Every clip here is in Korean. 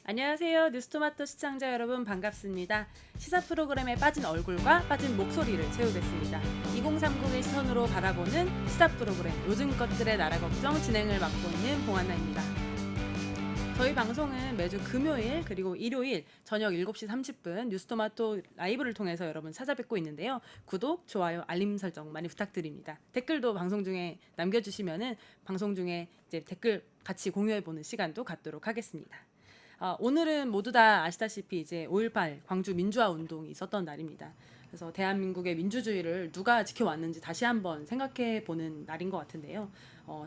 안녕하세요. 뉴스토마토 시청자 여러분 반갑습니다. 시사 프로그램에 빠진 얼굴과 빠진 목소리를 채우겠습니다. 2030의 시선으로 바라보는 시사 프로그램 요즘 것들의 나라 걱정 진행을 맡고 있는 봉한나입니다. 저희 방송은 매주 금요일 그리고 일요일 저녁 7시 30분 뉴스토마토 라이브를 통해서 여러분 찾아뵙고 있는데요. 구독, 좋아요, 알림 설정 많이 부탁드립니다. 댓글도 방송 중에 남겨주시면은 방송 중에 이제 댓글 같이 공유해보는 시간도 갖도록 하겠습니다. 오늘은 모두 다 아시다시피 이제 5.18 광주 민주화 운동이 있었던 날입니다. 그래서 대한민국의 민주주의를 누가 지켜왔는지 다시 한번 생각해 보는 날인 것 같은데요.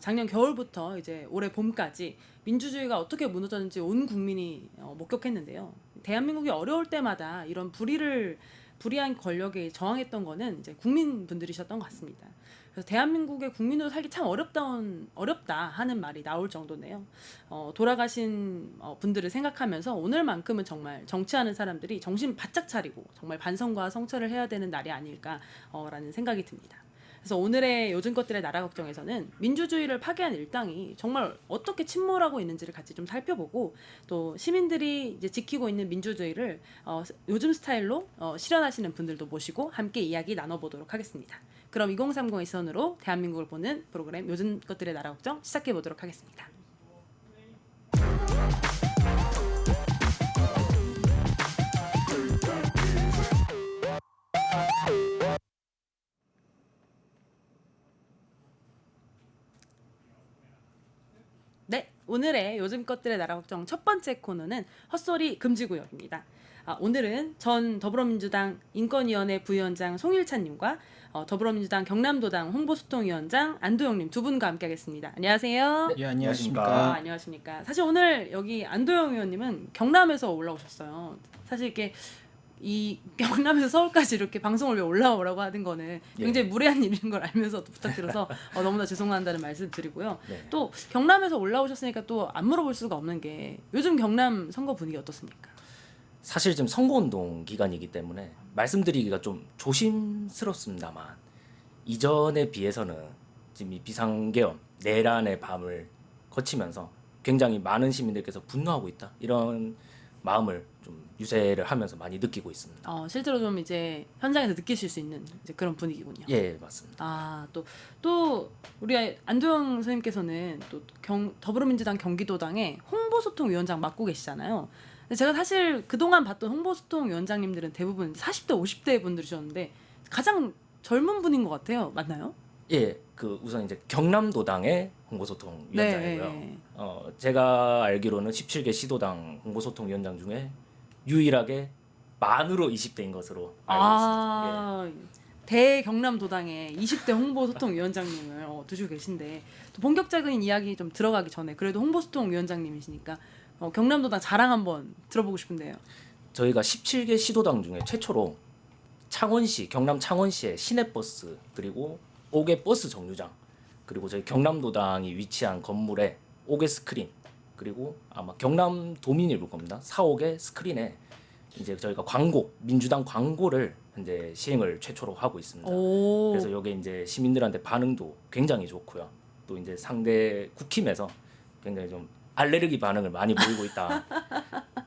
작년 겨울부터 이제 올해 봄까지 민주주의가 어떻게 무너졌는지 온 국민이 목격했는데요. 대한민국이 어려울 때마다 이런 불이한 권력에 저항했던 거는 이제 국민분들이셨던 것 같습니다. 그래서 대한민국의 국민으로 살기 참 어렵다 하는 말이 나올 정도네요. 돌아가신 분들을 생각하면서 오늘만큼은 정말 정치하는 사람들이 정신 바짝 차리고 정말 반성과 성찰을 해야 되는 날이 아닐까라는 생각이 듭니다. 그래서 오늘의 요즘 것들의 나라 걱정에서는 민주주의를 파괴한 일당이 정말 어떻게 침몰하고 있는지를 같이 좀 살펴보고 또 시민들이 이제 지키고 있는 민주주의를 요즘 스타일로 실현하시는 분들도 모시고 함께 이야기 나눠보도록 하겠습니다. 그럼 2030의 시선으로 대한민국을 보는 프로그램 요즘 것들의 나라 걱정 시작해 보도록 하겠습니다. 네, 오늘의 요즘 것들의 나라 걱정 첫 번째 코너는 헛소리 금지구역입니다. 오늘은 전 더불어민주당 인권위원회 부위원장 송일찬님과 더불어민주당 경남도당 홍보소통위원장 안도영님 두 분과 함께하겠습니다. 안녕하세요. 예, 안녕하십니까. 안녕하십니까. 사실 오늘 여기 안도영 의원님은 경남에서 올라오셨어요. 사실 이렇게 이 경남에서 서울까지 이렇게 방송을 왜 올라오라고 하는 거는 굉장히 무례한 일인 걸 알면서도 부탁드려서 너무나 죄송한다는 말씀 드리고요. 네. 또 경남에서 올라오셨으니까 또 안 물어볼 수가 없는 게 요즘 경남 선거 분위기 어떻습니까? 사실 지금 선거운동 기간이기 때문에 말씀드리기가 좀 조심스럽습니다만 이전에 비해서는 지금 이 비상계엄 내란의 밤을 거치면서 굉장히 많은 시민들께서 분노하고 있다 이런 마음을 좀 유세를 하면서 많이 느끼고 있습니다. 실제로 좀 이제 현장에서 느끼실 수 있는 이제 그런 분위기군요. 예, 맞습니다. 또 우리 안도영 선생님께서는 또 더불어민주당 경기도당의 홍보소통위원장 맡고 계시잖아요. 근데 제가 사실 그동안 봤던 홍보소통위원장님들은 대부분 40대, 50대 분들이셨는데 가장 젊은 분인 것 같아요. 맞나요? 예, 그 우선 이제 경남도당의 홍보소통위원장이고요. 네. 제가 알기로는 17개 시도당 홍보소통위원장 중에 유일하게 만으로 20대인 것으로 알고 있습니다. 대경남도당의 20대 홍보소통위원장님을 두시고 계신데 또 본격적인 이야기 좀 들어가기 전에 그래도 홍보소통위원장님이시니까 경남도당 자랑 한번 들어보고 싶은데요. 저희가 17개 시도당 중에 최초로 경남 창원시의 시내버스 그리고 5개 버스 정류장 그리고 저희 경남도당이 위치한 건물에 5개 스크린 그리고 아마 경남도민일 겁니다. 4, 5개 스크린에 이제 저희가 민주당 광고를 현재 시행을 최초로 하고 있습니다. 그래서 이게 이제 시민들한테 반응도 굉장히 좋고요. 또 이제 상대 국힘에서 굉장히 좀 알레르기 반응을 많이 보이고 있다.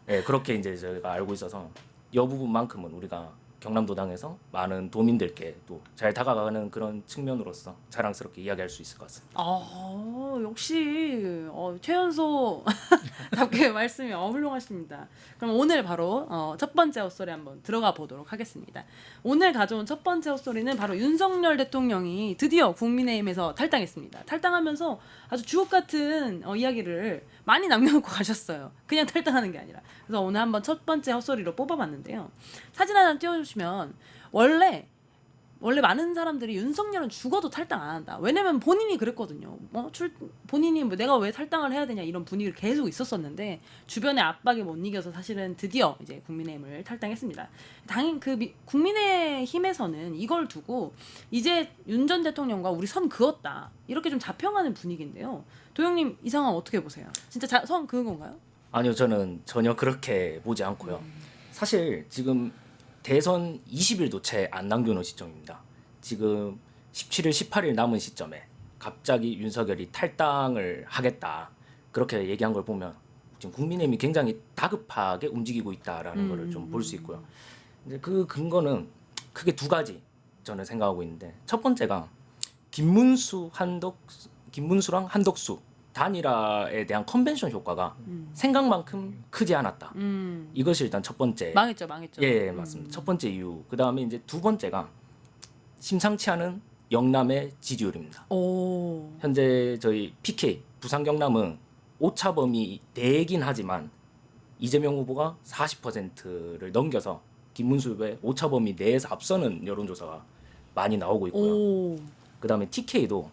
네, 그렇게 이제 저희가 알고 있어서 이 부분만큼은 우리가 경남도당에서 많은 도민들께 또 잘 다가가는 그런 측면으로서 자랑스럽게 이야기할 수 있을 것 같습니다. 역시 최연소 답게 말씀이 훌륭하십니다. 그럼 오늘 바로 첫 번째 헛소리 한번 들어가 보도록 하겠습니다. 오늘 가져온 첫 번째 헛소리는 바로 윤석열 대통령이 드디어 국민의힘에서 탈당했습니다. 탈당하면서 아주 주옥 같은 이야기를 많이 남겨놓고 가셨어요. 그냥 탈당하는 게 아니라. 그래서 오늘 한번 첫 번째 헛소리로 뽑아봤는데요. 사진 하나 띄워주시면 원래 많은 사람들이 윤석열은 죽어도 탈당 안 한다. 왜냐면 본인이 그랬거든요. 본인이 내가 왜 탈당을 해야 되냐 이런 분위기를 계속 있었었는데 주변의 압박에 못 이겨서 사실은 드디어 이제 국민의힘을 탈당했습니다. 당연 국민의힘에서는 이걸 두고 이제 윤 전 대통령과 우리 선 그었다 이렇게 좀 자평하는 분위기인데요. 도영님 이 상황 어떻게 보세요? 진짜 선 그은 건가요? 아니요, 저는 전혀 그렇게 보지 않고요. 사실 지금 대선 20일도 채 안 남겨놓은 시점입니다. 지금 17일, 18일 남은 시점에 갑자기 윤석열이 탈당을 하겠다 그렇게 얘기한 걸 보면 지금 국민의힘이 굉장히 다급하게 움직이고 있다라는 거를 좀 볼 수 있고요. 이제 그 근거는 크게 두 가지 저는 생각하고 있는데, 첫 번째가 김문수랑 한덕수 단일화에 대한 컨벤션 효과가 생각만큼 크지 않았다. 이것이 일단 첫 번째. 망했죠. 예, 맞습니다. 첫 번째 이유. 그 다음에 이제 두 번째가 심상치 않은 영남의 지지율입니다. 오. 현재 저희 PK 부산 경남은 오차범위 내긴 하지만 이재명 후보가 40%를 넘겨서 김문수 후보의 오차범위 내에서 앞서는 여론조사가 많이 나오고 있고요. 오. 그 다음에 TK도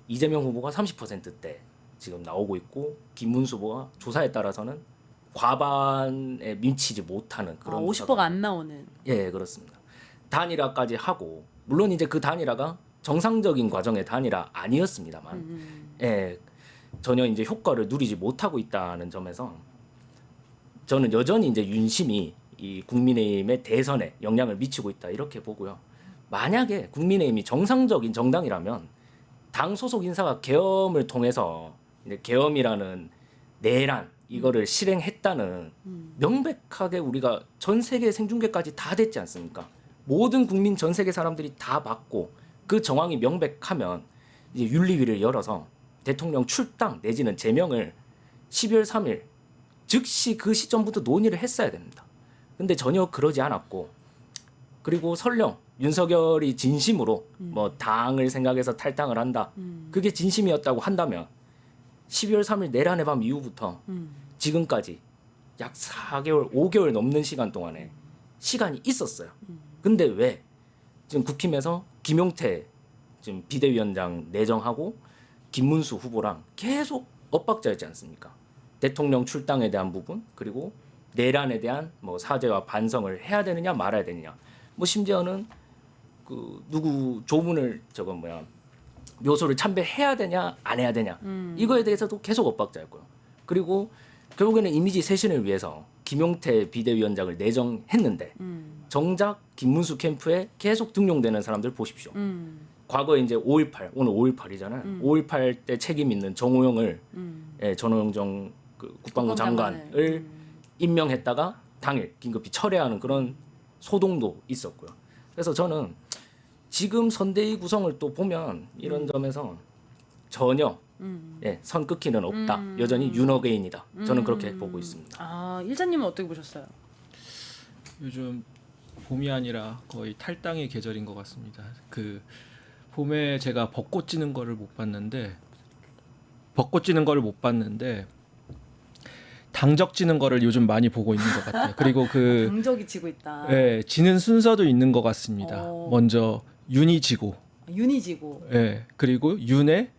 이재명 후보가 30%대 지금 나오고 있고, 김문수 후보가 조사에 따라서는 과반에 미치지 못하는 그런 50%가 안 나오는. 예, 그렇습니다. 단일화까지 하고, 물론 이제 그 단일화가 정상적인 과정의 단일화 아니었습니다만, 예, 전혀 이제 효과를 누리지 못하고 있다는 점에서 저는 여전히 이제 윤심이 이 국민의힘의 대선에 영향을 미치고 있다 이렇게 보고요. 만약에 국민의힘이 정상적인 정당이라면 당 소속 인사가 계엄을 통해서 이제 계엄이라는 내란 이거를 실행했다는 명백하게 우리가 전 세계 생중계까지 다 됐지 않습니까? 모든 국민 전 세계 사람들이 다 봤고 그 정황이 명백하면 이제 윤리위를 열어서 대통령 출당 내지는 제명을 12월 3일 즉시 그 시점부터 논의를 했어야 됩니다. 근데 전혀 그러지 않았고, 그리고 설령 윤석열이 진심으로 뭐 당을 생각해서 탈당을 한다, 그게 진심이었다고 한다면 12월 3일 내란의 밤 이후부터 지금까지 약 4개월, 5개월 넘는 시간 동안에 시간이 있었어요. 근데 왜 지금 국힘에서 김용태 지금 비대위원장 내정하고 김문수 후보랑 계속 엇박자였지 않습니까? 대통령 출당에 대한 부분, 그리고 내란에 대한 뭐 사죄와 반성을 해야 되느냐 말아야 되느냐, 뭐 심지어는 그 누구 조문을 묘소를 참배해야 되냐 안 해야 되냐, 이거에 대해서도 계속 엇박자였고요. 그리고 결국에는 이미지 쇄신을 위해서 김용태 비대위원장을 내정했는데 정작 김문수 캠프에 계속 등용되는 사람들 보십시오. 과거에 이제 5.18, 오늘 5.18이잖아요. 5.18 때 책임 있는 정호영을 전호영 그 국방부 장관을 임명했다가 당일 긴급히 철회하는 그런 소동도 있었고요. 그래서 저는 지금 선대위 구성을 또 보면 이런 점에서 전혀 선 끊기는 없다. 여전히 윤어게인이다. 저는 그렇게 보고 있습니다. 아, 일자님은 어떻게 보셨어요? 요즘 봄이 아니라 거의 탈당의 계절인 것 같습니다. 그 봄에 제가 벚꽃 지는 거를 못 봤는데 당적 지는 거를 요즘 많이 보고 있는 것 같아요. 그리고 그 당적이 지고 있다. 예, 지는 순서도 있는 것 같습니다. 먼저 윤이 지고, 윤이 지고. 예, 그리고 윤의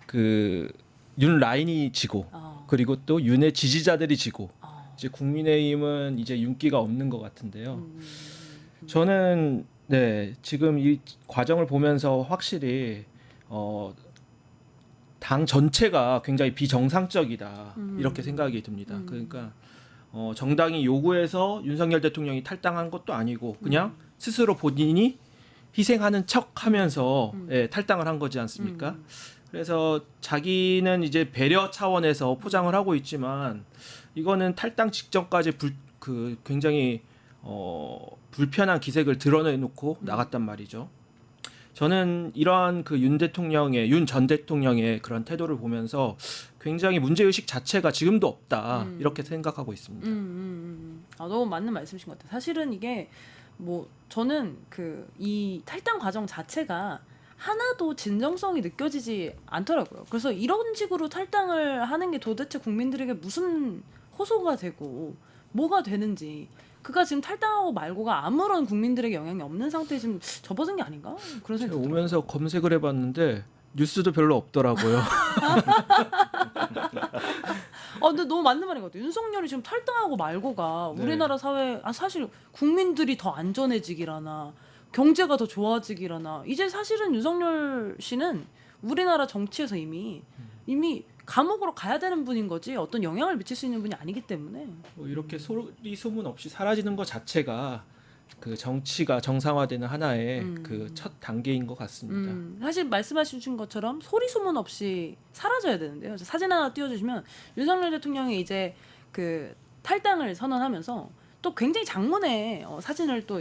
그 윤 라인이 지고, 그리고 또 윤의 지지자들이 지고, 이제 국민의힘은 이제 윤기가 없는 것 같은데요. 저는 지금 이 과정을 보면서 확실히 당 전체가 굉장히 비정상적이다 이렇게 생각이 듭니다. 그러니까 정당이 요구해서 윤석열 대통령이 탈당한 것도 아니고 그냥 스스로 본인이 희생하는 척하면서 탈당을 한 거지 않습니까? 그래서 자기는 이제 배려 차원에서 포장을 하고 있지만 이거는 탈당 직전까지 굉장히 불편한 기색을 드러내놓고 나갔단 말이죠. 저는 이러한 그 윤 전 대통령의 그런 태도를 보면서 굉장히 문제의식 자체가 지금도 없다 이렇게 생각하고 있습니다. 아, 너무 맞는 말씀이신 것 같아요. 사실은 이게 뭐 저는 이 탈당 과정 자체가 하나도 진정성이 느껴지지 않더라고요. 그래서 이런 식으로 탈당을 하는 게 도대체 국민들에게 무슨 호소가 되고 뭐가 되는지, 그가 지금 탈당하고 말고가 아무런 국민들에게 영향이 없는 상태에 지금 접어든 게 아닌가? 그런 생각이 들어요. 오면서 검색을 해봤는데 뉴스도 별로 없더라고요. 근데 너무 맞는 말인 것 같아요. 윤석열이 지금 탈당하고 말고가 우리나라 사회, 사실 국민들이 더 안전해지기라나 경제가 더 좋아지기라나, 이제 사실은 윤석열 씨는 우리나라 정치에서 이미 감옥으로 가야 되는 분인 거지 어떤 영향을 미칠 수 있는 분이 아니기 때문에 이렇게 소리 소문 없이 사라지는 것 자체가 그 정치가 정상화되는 하나의 그 첫 단계인 것 같습니다. 사실 말씀하신 것처럼 소리 소문 없이 사라져야 되는데요. 사진 하나 띄워주시면 윤석열 대통령이 이제 그 탈당을 선언하면서 또 굉장히 장문의 사진을 또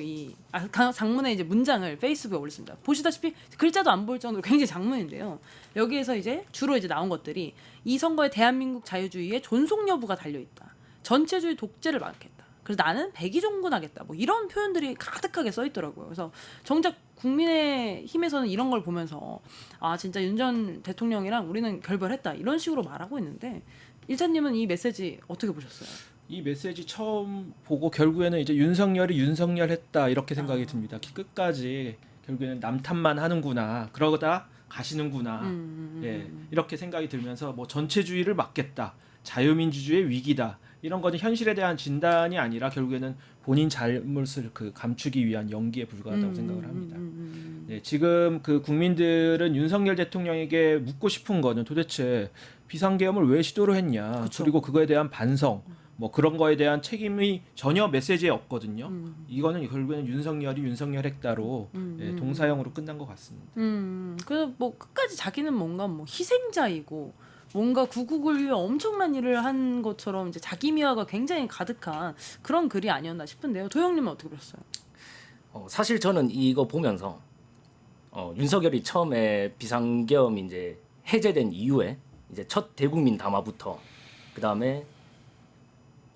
장문의 이제 문장을 페이스북에 올렸습니다. 보시다시피 글자도 안 보일 정도로 굉장히 장문인데요. 여기에서 이제 주로 이제 나온 것들이 이 선거에 대한민국 자유주의의 존속 여부가 달려 있다. 전체주의 독재를 막겠다. 그래서 나는 백의종군하겠다. 뭐 이런 표현들이 가득하게 써 있더라고요. 그래서 정작 국민의힘에서는 이런 걸 보면서 아 진짜 윤 전 대통령이랑 우리는 결별했다 이런 식으로 말하고 있는데 일차님은 이 메시지 어떻게 보셨어요? 이 메시지 처음 보고 결국에는 이제 윤석열이 윤석열했다 이렇게 생각이 듭니다. 끝까지 결국에는 남탓만 하는구나. 그러다 가시는구나. 예, 이렇게 생각이 들면서 뭐 전체주의를 막겠다. 자유민주주의의 위기다. 이런 거는 현실에 대한 진단이 아니라 결국에는 본인 잘못을 그 감추기 위한 연기에 불과하다고 생각을 합니다. 네, 지금 그 국민들은 윤석열 대통령에게 묻고 싶은 거는 도대체 비상계엄을 왜 시도를 했냐. 그쵸. 그리고 그거에 대한 반성, 뭐 그런 거에 대한 책임이 전혀 메시지에 없거든요. 이거는 결국에는 윤석열이 윤석열했다로 예, 동사형으로 끝난 것 같습니다. 그래서 뭐 끝까지 자기는 뭔가 뭐 희생자이고 뭔가 구국을 위해 엄청난 일을 한 것처럼 이제 자기 미화가 굉장히 가득한 그런 글이 아니었나 싶은데요. 도영님은 어떻게 보셨어요? 사실 저는 이거 보면서 윤석열이 처음에 비상계엄이 이제 해제된 이후에 이제 첫 대국민 담화부터 그 다음에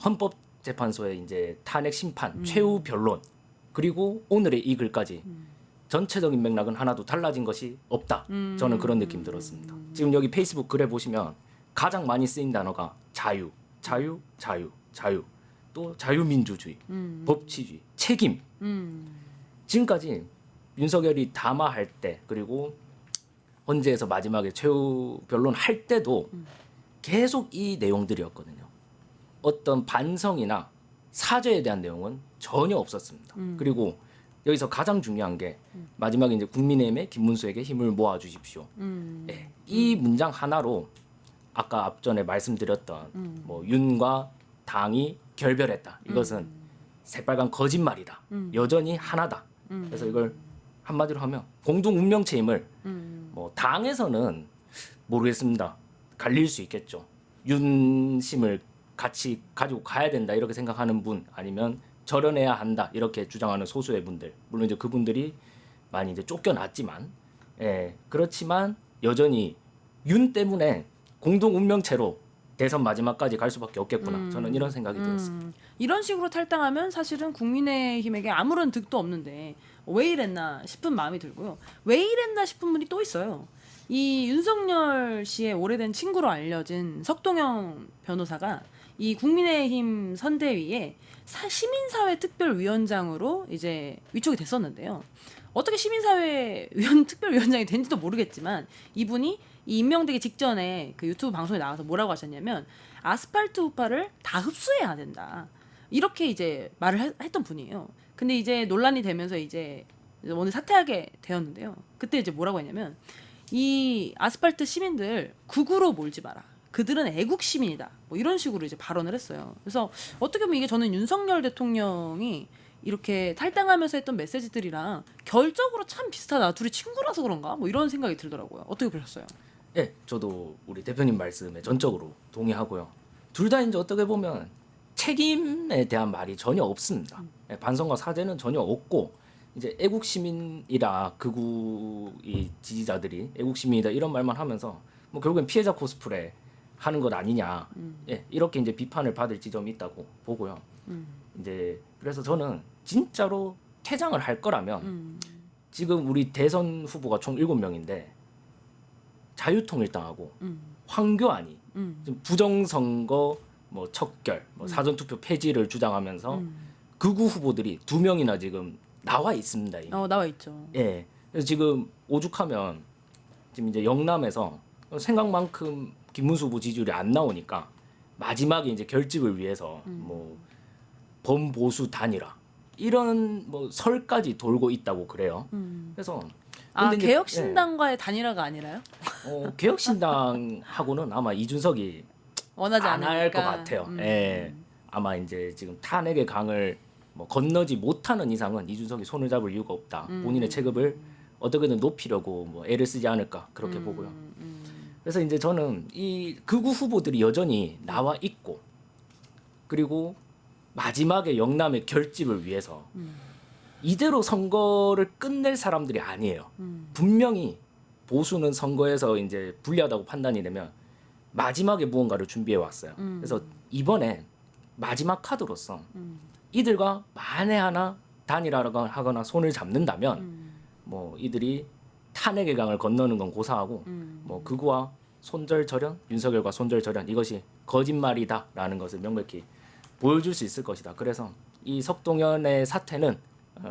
헌법재판소의 이제 탄핵 심판, 최후 변론 그리고 오늘의 이 글까지 전체적인 맥락은 하나도 달라진 것이 없다. 저는 그런 느낌 들었습니다. 지금 여기 페이스북 글에 보시면 가장 많이 쓰인 단어가 자유, 자유, 자유, 자유, 또 자유민주주의, 법치주의, 책임. 지금까지 윤석열이 담화할 때 그리고 헌재에서 마지막에 최후 변론 할 때도 계속 이 내용들이었거든요. 어떤 반성이나 사죄에 대한 내용은 전혀 없었습니다. 그리고 여기서 가장 중요한 게 마지막에 이제 국민의힘의 김문수에게 힘을 모아 주십시오. 예, 이 문장 하나로 아까 앞전에 말씀드렸던 뭐 윤과 당이 결별했다. 이것은 새빨간 거짓말이다. 여전히 하나다. 그래서 이걸 한마디로 하면 공동 운명체임을 뭐 당에서는 모르겠습니다. 갈릴 수 있겠죠. 윤심을 같이 가지고 가야 된다 이렇게 생각하는 분 아니면 절연해야 한다 이렇게 주장하는 소수의 분들 물론 이제 그분들이 많이 이제 쫓겨났지만 그렇지만 여전히 윤 때문에 공동 운명체로 대선 마지막까지 갈 수밖에 없겠구나 저는 이런 생각이 들었습니다. 이런 식으로 탈당하면 사실은 국민의힘에게 아무런 득도 없는데 왜 이랬나 싶은 마음이 들고요. 왜 이랬나 싶은 분이 또 있어요. 이 윤석열 씨의 오래된 친구로 알려진 석동영 변호사가 이 국민의힘 선대위에 시민사회 특별위원장으로 이제 위촉이 됐었는데요. 어떻게 시민사회 특별위원장이 된지도 모르겠지만 이분이 이 임명되기 직전에 그 유튜브 방송에 나와서 뭐라고 하셨냐면 아스팔트 우파를 다 흡수해야 된다. 이렇게 이제 말을 했던 분이에요. 근데 이제 논란이 되면서 이제 오늘 사퇴하게 되었는데요. 그때 이제 뭐라고 했냐면 이 아스팔트 시민들 극우로 몰지 마라. 그들은 애국 시민이다. 뭐 이런 식으로 이제 발언을 했어요. 그래서 어떻게 보면 이게 저는 윤석열 대통령이 이렇게 탈당하면서 했던 메시지들이랑 결적으로 참 비슷하다. 둘이 친구라서 그런가? 뭐 이런 생각이 들더라고요. 어떻게 보셨어요? 예, 저도 우리 대표님 말씀에 전적으로 동의하고요. 둘 다 이제 어떻게 보면 책임에 대한 말이 전혀 없습니다. 반성과 사죄는 전혀 없고 이제 애국 시민이라 극우의 지지자들이 애국 시민이다 이런 말만 하면서 뭐 결국엔 피해자 코스프레 하는 것 아니냐. 예, 이렇게 이제 비판을 받을 지점이 있다고 보고요. 이제 그래서 저는 진짜로 퇴장을 할 거라면 지금 우리 대선 후보가 총 7명인데 자유통일당하고 황교안이 지금 부정선거 뭐 척결, 뭐 사전투표 폐지를 주장하면서 극우 후보들이 2명이나 지금 나와 있습니다. 이미. 나와 있죠. 예. 그래서 지금 오죽하면 지금 이제 영남에서 생각만큼 김문수 후보 지지율이 안 나오니까 마지막에 이제 결집을 위해서 뭐 범보수 단일화 이런 뭐 설까지 돌고 있다고 그래요. 그래서 근데 이제, 개혁신당과의 단일화가 아니라요? 개혁신당하고는 아마 이준석이 원하지 안 할 않으니까. 것 같아요. 예. 아마 이제 지금 탄핵의 강을 뭐 건너지 못하는 이상은 이준석이 손을 잡을 이유가 없다. 본인의 체급을 어떻게든 높이려고 뭐 애를 쓰지 않을까 그렇게 보고요. 그래서 이제 저는 이 극우 후보들이 여전히 나와 있고 그리고 마지막에 영남의 결집을 위해서 이대로 선거를 끝낼 사람들이 아니에요. 분명히 보수는 선거에서 이제 불리하다고 판단이 되면 마지막에 무언가를 준비해 왔어요. 그래서 이번에 마지막 카드로서 이들과 만에 하나 단일화하거나 손을 잡는다면 뭐 이들이 탄핵의 강을 건너는 건 고사하고 뭐 극우와 손절절연, 윤석열과 손절절연 이것이 거짓말이다라는 것을 명백히 보여줄 수 있을 것이다. 그래서 이 석동현의 사태는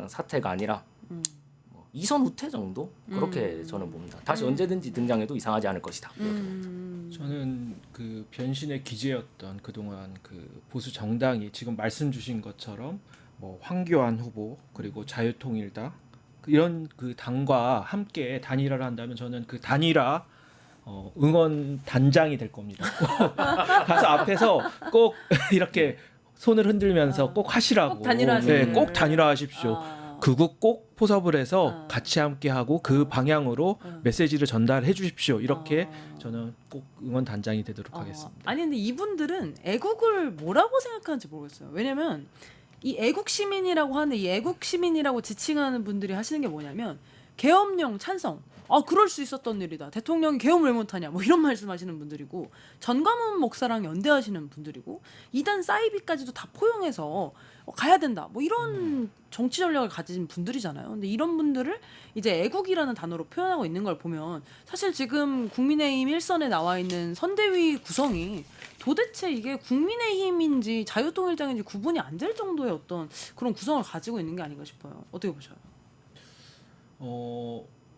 사태가 아니라 뭐 이선 후퇴 정도 그렇게 저는 봅니다. 다시 언제든지 등장해도 이상하지 않을 것이다. 이렇게 봅니다. 저는 그 변신의 기제였던 그동안 그 보수 정당이 지금 말씀 주신 것처럼 뭐 황교안 후보 그리고 자유통일당 이런 그 당과 함께 단일화를 한다면 저는 그 단일화 응원 단장이 될 겁니다. 가서 앞에서 꼭 이렇게 손을 흔들면서 꼭 하시라고. 꼭 단일화하시는 네, 꼭 단일화하십시오. 극우 꼭 포섭을 해서 아. 같이 함께 하고 그 방향으로 메시지를 전달해 주십시오. 이렇게 저는 꼭 응원 단장이 되도록 하겠습니다. 아니 근데 이분들은 애국을 뭐라고 생각하는지 모르겠어요. 왜냐면 이 애국 시민이라고 하는데 이 애국 시민이라고 지칭하는 분들이 하시는 게 뭐냐면 계엄령 찬성. 아 그럴 수 있었던 일이다. 대통령이 계엄을 왜 못하냐. 뭐 이런 말씀하시는 분들이고 전광훈 목사랑 연대하시는 분들이고 이단 사이비까지도 다 포용해서 가야 된다. 뭐 이런 정치 전략을 가진 분들이잖아요. 근데 이런 분들을 이제 애국이라는 단어로 표현하고 있는 걸 보면 사실 지금 국민의힘 일선에 나와 있는 선대위 구성이 도대체 이게 국민의힘인지 자유통일당인지 구분이 안 될 정도의 어떤 그런 구성을 가지고 있는 게 아닌가 싶어요. 어떻게 보셔요?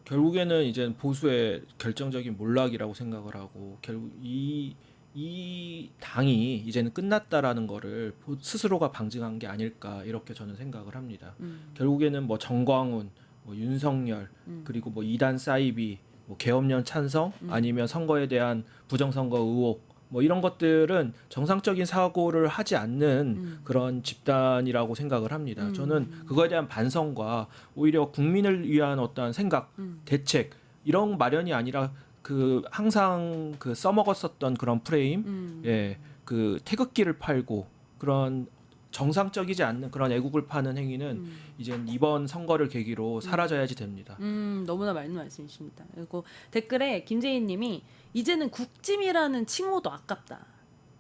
결국에는 이제 보수의 결정적인 몰락이라고 생각을 하고 결국 이 당이 이제는 끝났다라는 거를 스스로가 방증한 게 아닐까 이렇게 저는 생각을 합니다. 결국에는 뭐 정광훈, 뭐 윤석열 그리고 뭐 이단 사이비, 뭐 계엄령 찬성 아니면 선거에 대한 부정선거 의혹 뭐 이런 것들은 정상적인 사고를 하지 않는 그런 집단이라고 생각을 합니다. 저는 그거에 대한 반성과 오히려 국민을 위한 어떤 생각, 대책 이런 마련이 아니라 그 항상 그 써먹었었던 그런 프레임, 예, 그 태극기를 팔고 그런 정상적이지 않는 그런 애국을 파는 행위는 이제 이번 선거를 계기로 사라져야지 됩니다. 너무나 맞는 말씀이십니다. 그리고 댓글에 김재희님이 이제는 국짐이라는 칭호도 아깝다.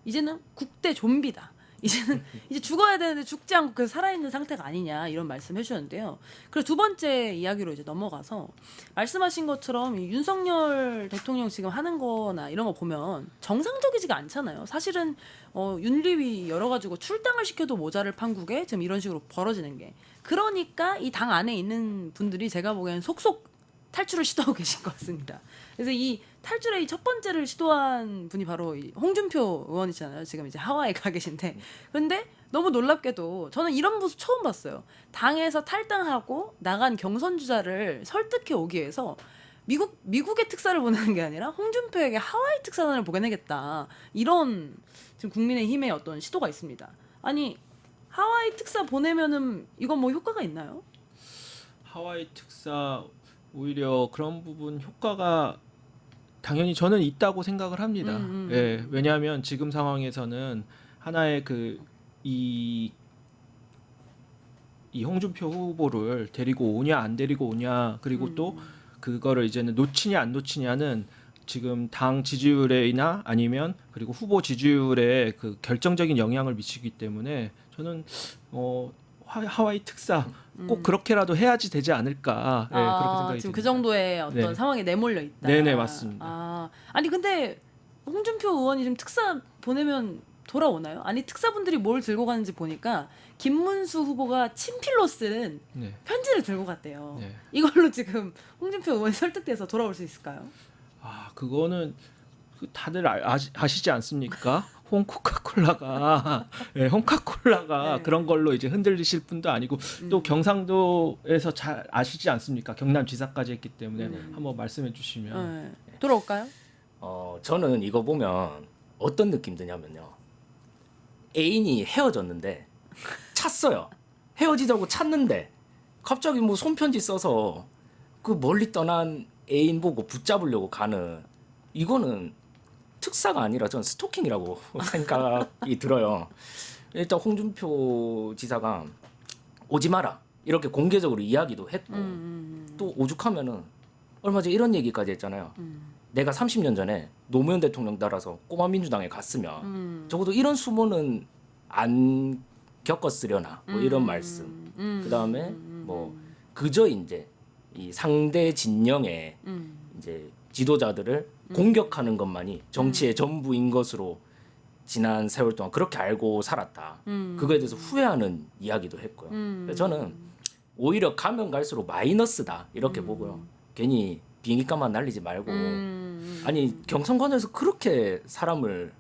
이제는 국대 좀비다. 이제는 이제 죽어야 되는데 죽지 않고 그 살아있는 상태가 아니냐 이런 말씀 해주셨는데요. 그리고 두 번째 이야기로 이제 넘어가서 말씀하신 것처럼 이 윤석열 대통령 지금 하는 거나 이런 거 보면 정상적이지가 않잖아요. 사실은 윤리위 열어가지고 출당을 시켜도 모자를 판국에 지금 이런 식으로 벌어지는 게 그러니까 이 당 안에 있는 분들이 제가 보기에는 속속 탈출을 시도하고 계신 것 같습니다. 그래서 이 탈출의 이 첫 번째를 시도한 분이 바로 이 홍준표 의원이잖아요. 지금 이제 하와이에 가 계신데. 그런데 너무 놀랍게도 저는 이런 모습 처음 봤어요. 당에서 탈당하고 나간 경선 주자를 설득해 오기 위해서 미국의 특사를 보내는 게 아니라 홍준표에게 하와이 특사단을 보내겠다. 이런 지금 국민의힘의 어떤 시도가 있습니다. 아니 하와이 특사 보내면은 이건 뭐 효과가 있나요? 하와이 특사 오히려 그런 부분 효과가 당연히 저는 있다고 생각을 합니다. 예, 왜냐하면 지금 상황에서는 하나의 이 홍준표 후보를 데리고 오냐 안 데리고 오냐 그리고 또 그거를 이제는 놓치냐 안 놓치냐는 지금 당 지지율에나 아니면 그리고 후보 지지율에 그 결정적인 영향을 미치기 때문에 저는 하와이 특사 꼭 그렇게라도 해야지 되지 않을까 그렇게 생각이 지금 듭니다. 그 정도의 어떤 네. 상황에 내몰려 있다. 네네 맞습니다. 아니 근데 홍준표 의원이 지금 특사 보내면 돌아오나요? 아니 특사분들이 뭘 들고 가는지 보니까 김문수 후보가 친필로 쓴 네. 편지를 들고 갔대요. 네. 이걸로 지금 홍준표 의원이 설득돼서 돌아올 수 있을까요? 그거는 다들 아시지 않습니까? 홍코카콜라가 네, 홍카콜라가 네. 그런 걸로 이제 흔들리실 분도 아니고 또 경상도에서 잘 아시지 않습니까? 경남지사까지 했기 때문에 한번 말씀해 주시면 네. 돌아올까요? 저는 이거 보면 어떤 느낌 드냐면요. 애인이 헤어졌는데 찼어요. 헤어지자고 찾는데 갑자기 뭐 손편지 써서 그 멀리 떠난 애인 보고 붙잡으려고 가는 이거는 특사가 아니라 저는 스토킹이라고 생각이 들어요. 일단 홍준표 지사가 오지 마라 이렇게 공개적으로 이야기도 했고 또 오죽하면은 얼마 전에 이런 얘기까지 했잖아요. 내가 30년 전에 노무현 대통령 따라서 꼬마 민주당에 갔으면 적어도 이런 수모는 안 겪었으려나 뭐 이런 말씀. 그 다음에 뭐 그저 이제 이 상대 진영의 이제 지도자들을 공격하는 것만이 정치의 전부인 것으로 지난 세월 동안 그렇게 알고 살았다. 그거에 대해서 후회하는 이야기도 했고요. 그래서 저는 오히려 가면 갈수록 마이너스다 이렇게 보고요. 괜히 비행기값만 날리지 말고 아니 경선관에서 그렇게 사람을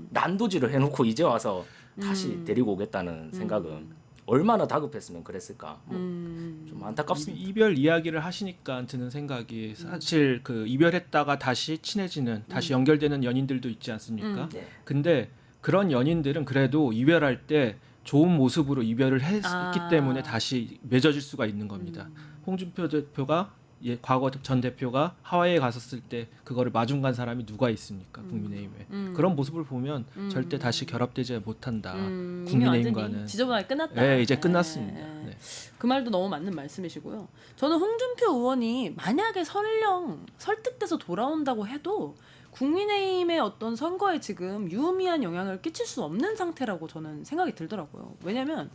난도질을 해놓고 이제 와서 다시 데리고 오겠다는 생각은 얼마나 다급했으면 그랬을까 좀 안타깝습니다. 이별 이야기를 하시니까 드는 생각이 사실 그 이별했다가 다시 친해지는 다시 연결되는 연인들도 있지 않습니까? 네. 근데 그런 연인들은 그래도 이별할 때 좋은 모습으로 이별을 했기 때문에 다시 맺어질 수가 있는 겁니다. 홍준표 대표가 과거 전 대표가 하와이에 갔었을 때 그거를 마중 간 사람이 누가 있습니까? 국민의힘에. 그런 모습을 보면 절대 다시 결합되지 못한다. 국민의힘과는. 지저분하게 끝났다. 네, 이제 끝났습니다. 네. 네. 그 말도 너무 맞는 말씀이시고요. 저는 홍준표 의원이 만약에 설령 설득돼서 돌아온다고 해도 국민의힘의 어떤 선거에 지금 유의미한 영향을 끼칠 수 없는 상태라고 저는 생각이 들더라고요. 왜냐하면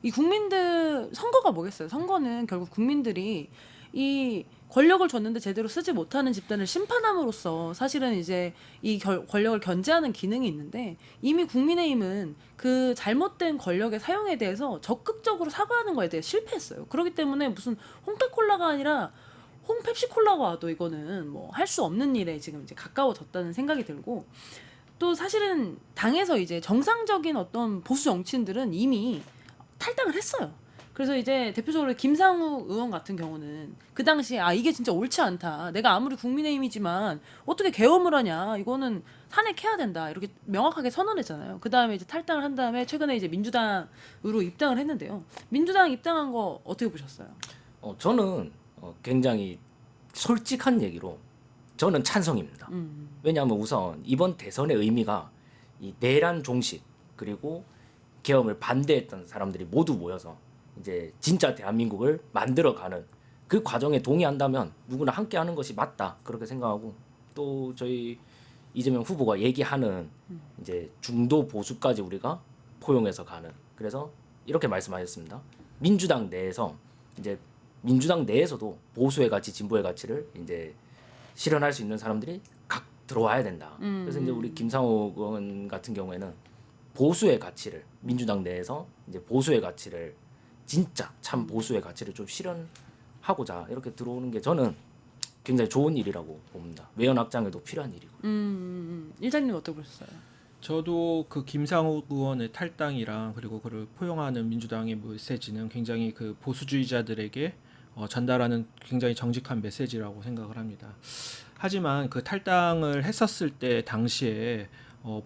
이 국민들 선거가 뭐겠어요? 선거는 결국 국민들이 이 권력을 줬는데 제대로 쓰지 못하는 집단을 심판함으로써 사실은 이제 이 권력을 견제하는 기능이 있는데 이미 국민의힘은 그 잘못된 권력의 사용에 대해서 적극적으로 사과하는 거에 대해 실패했어요. 그렇기 때문에 무슨 홍페콜라가 아니라 홍펩시콜라가 와도 이거는 뭐 할 수 없는 일에 지금 이제 가까워졌다는 생각이 들고 또 사실은 당에서 이제 정상적인 어떤 보수 정치인들은 이미 탈당을 했어요. 그래서 이제 대표적으로 김상우 의원 같은 경우는 그 당시에 이게 진짜 옳지 않다. 내가 아무리 국민의힘이지만 어떻게 계엄을 하냐. 이거는 탄핵해야 된다. 이렇게 명확하게 선언했잖아요. 그 다음에 이제 탈당을 한 다음에 최근에 이제 민주당으로 입당을 했는데요. 민주당 입당한 거 어떻게 보셨어요? 저는 굉장히 솔직한 얘기로 저는 찬성입니다. 왜냐하면 우선 이번 대선의 의미가 이 내란 종식 그리고 계엄을 반대했던 사람들이 모두 모여서 이제 진짜 대한민국을 만들어가는 그 과정에 동의한다면 누구나 함께하는 것이 맞다 그렇게 생각하고 또 저희 이재명 후보가 얘기하는 이제 중도 보수까지 우리가 포용해서 가는 그래서 이렇게 말씀하셨습니다. 민주당 내에서 이제 민주당 내에서도 보수의 가치, 진보의 가치를 이제 실현할 수 있는 사람들이 각 들어와야 된다. 그래서 이제 우리 김상호 의원 같은 경우에는 보수의 가치를 민주당 내에서 이제 보수의 가치를 진짜 참 보수의 가치를 좀 실현하고자 이렇게 들어오는 게 저는 굉장히 좋은 일이라고 봅니다. 외연 확장에도 필요한 일이고. 일장님 어떻게 보셨어요? 저도 그 김상우 의원의 탈당이랑 그리고 그를 포용하는 민주당의 메시지는 굉장히 그 보수주의자들에게 전달하는 굉장히 정직한 메시지라고 생각을 합니다. 하지만 그 탈당을 했었을 때 당시에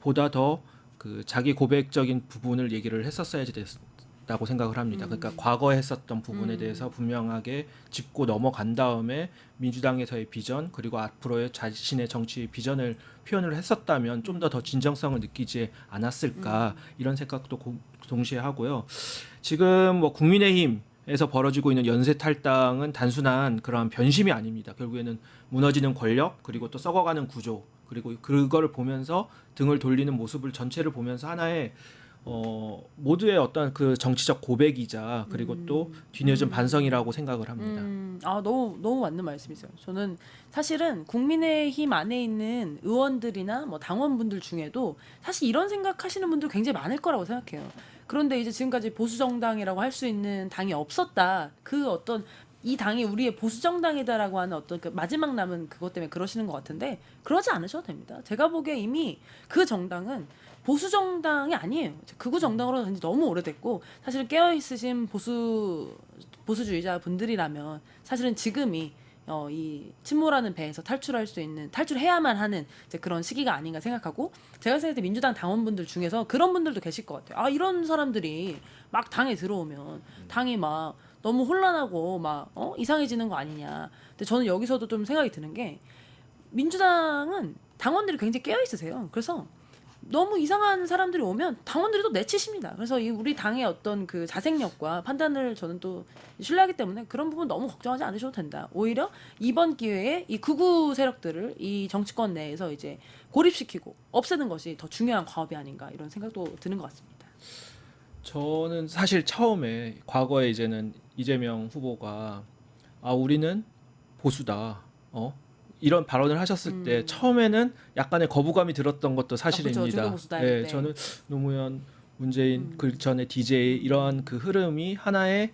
보다 더 그 자기 고백적인 부분을 얘기를 했었어야지 됐다고 생각을 합니다. 그러니까 과거에 했었던 부분에 대해서 분명하게 짚고 넘어간 다음에 민주당에서의 비전 그리고 앞으로의 자신의 정치 비전을 표현을 했었다면 좀 더 진정성을 느끼지 않았을까 이런 생각도 동시에 하고요. 지금 뭐 국민의힘에서 벌어지고 있는 연쇄 탈당은 단순한 그런 변심이 아닙니다. 결국에는 무너지는 권력 그리고 또 썩어가는 구조 그리고 그거를 보면서 등을 돌리는 모습을 전체를 보면서 하나의 모두의 어떤 그 정치적 고백이자 그리고 또 뒤늦은 반성이라고 생각을 합니다. 너무 맞는 말씀이세요. 저는 사실은 국민의힘 안에 있는 의원들이나 뭐 당원분들 중에도 사실 이런 생각하시는 분들 굉장히 많을 거라고 생각해요. 그런데 이제 지금까지 보수 정당이라고 할 수 있는 당이 없었다. 그 어떤 이 당이 우리의 보수 정당이다라고 하는 어떤 그 마지막 남은 그것 때문에 그러시는 것 같은데 그러지 않으셔도 됩니다. 제가 보기에 이미 그 정당은 보수 정당이 아니에요. 극우 정당으로 된 지 너무 오래됐고 사실은 깨어 있으신 보수주의자 분들이라면 사실은 지금이 이 침몰하는 배에서 탈출해야만 하는 이제 그런 시기가 아닌가 생각하고, 제가 생각할 때 민주당 당원분들 중에서 그런 분들도 계실 것 같아요. 아, 이런 사람들이 막 당에 들어오면 당이 막 너무 혼란하고 막 이상해지는 거 아니냐. 근데 저는 여기서도 좀 생각이 드는 게, 민주당은 당원들이 굉장히 깨어 있으세요. 그래서 너무 이상한 사람들이 오면 당원들이 또 내치십니다. 그래서 이 우리 당의 어떤 그 자생력과 판단을 저는 또 신뢰하기 때문에 그런 부분 너무 걱정하지 않으셔도 된다. 오히려 이번 기회에 이 극우 세력들을 이 정치권 내에서 이제 고립시키고 없애는 것이 더 중요한 과업이 아닌가, 이런 생각도 드는 것 같습니다. 저는 사실 처음에 과거에 이제는 이재명 후보가 우리는 보수다. 이런 발언을 하셨을 때 처음에는 약간의 거부감이 들었던 것도 사실입니다. 중도 보수다, 네, 네. 저는 노무현, 문재인, 그 전에 DJ 이러한 그 흐름이 하나의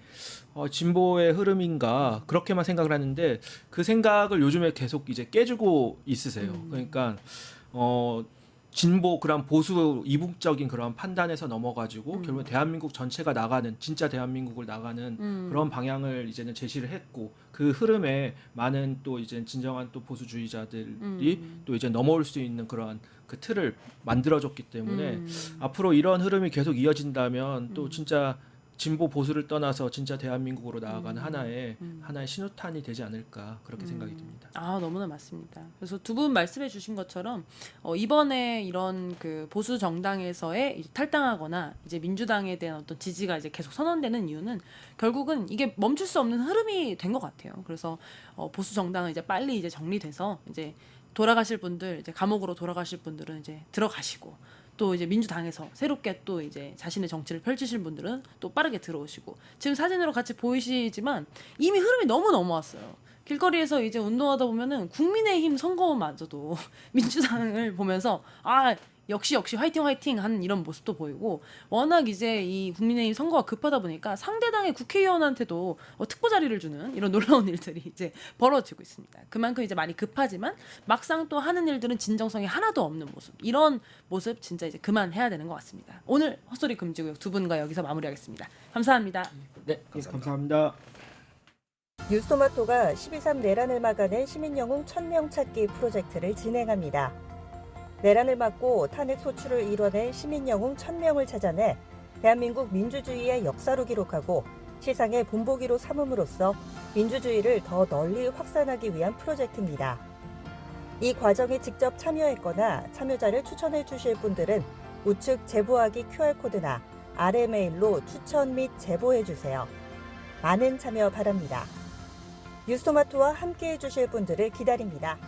진보의 흐름인가 그렇게만 생각을 하는데, 그 생각을 요즘에 계속 이제 깨주고 있으세요. 그러니까 진보 그런 보수 이북적인 그런 판단에서 넘어가지고 결국 대한민국 전체가 나가는, 진짜 대한민국을 나가는 그런 방향을 이제는 제시를 했고, 그 흐름에 많은 또 이제 진정한 또 보수주의자들이 또 이제 넘어올 수 있는 그런 그 틀을 만들어줬기 때문에 앞으로 이런 흐름이 계속 이어진다면 또 진짜 진보 보수를 떠나서 진짜 대한민국으로 나아가는 하나의 신호탄이 되지 않을까, 그렇게 생각이 듭니다. 아, 너무나 맞습니다. 그래서 두 분 말씀해 주신 것처럼 이번에 이런 그 보수 정당에서의 이제 탈당하거나 이제 민주당에 대한 어떤 지지가 이제 계속 선언되는 이유는 결국은 이게 멈출 수 없는 흐름이 된 것 같아요. 그래서 보수 정당은 이제 빨리 이제 정리돼서 이제 돌아가실 분들, 이제 감옥으로 돌아가실 분들은 이제 들어가시고, 또 이제 민주당에서 새롭게 또 이제 자신의 정치를 펼치실 분들은 또 빠르게 들어오시고, 지금 사진으로 같이 보이시지만 이미 흐름이 너무 넘어왔어요. 길거리에서 이제 운동하다 보면은 국민의힘 선거마저도 민주당을 보면서 역시 화이팅 하는 이런 모습도 보이고, 워낙 이제 이 국민의힘 선거가 급하다 보니까 상대당의 국회의원한테도 특보 자리를 주는 이런 놀라운 일들이 이제 벌어지고 있습니다. 그만큼 이제 많이 급하지만 막상 또 하는 일들은 진정성이 하나도 없는 모습, 이런 모습 진짜 이제 그만해야 되는 것 같습니다. 오늘 헛소리 금지구역 두 분과 여기서 마무리하겠습니다. 감사합니다. 네, 예, 감사합니다. 감사합니다. 뉴스토마토가 12.3 내란을 막아낸 시민영웅 1000명 찾기 프로젝트를 진행합니다. 내란을 막고 탄핵 소추를 이뤄낸 시민영웅 1000명을 찾아내 대한민국 민주주의의 역사로 기록하고 시상의 본보기로 삼음으로써 민주주의를 더 널리 확산하기 위한 프로젝트입니다. 이 과정에 직접 참여했거나 참여자를 추천해 주실 분들은 우측 제보하기 QR코드나 아래 메일로 추천 및 제보해 주세요. 많은 참여 바랍니다. 뉴스토마토와 함께해 주실 분들을 기다립니다.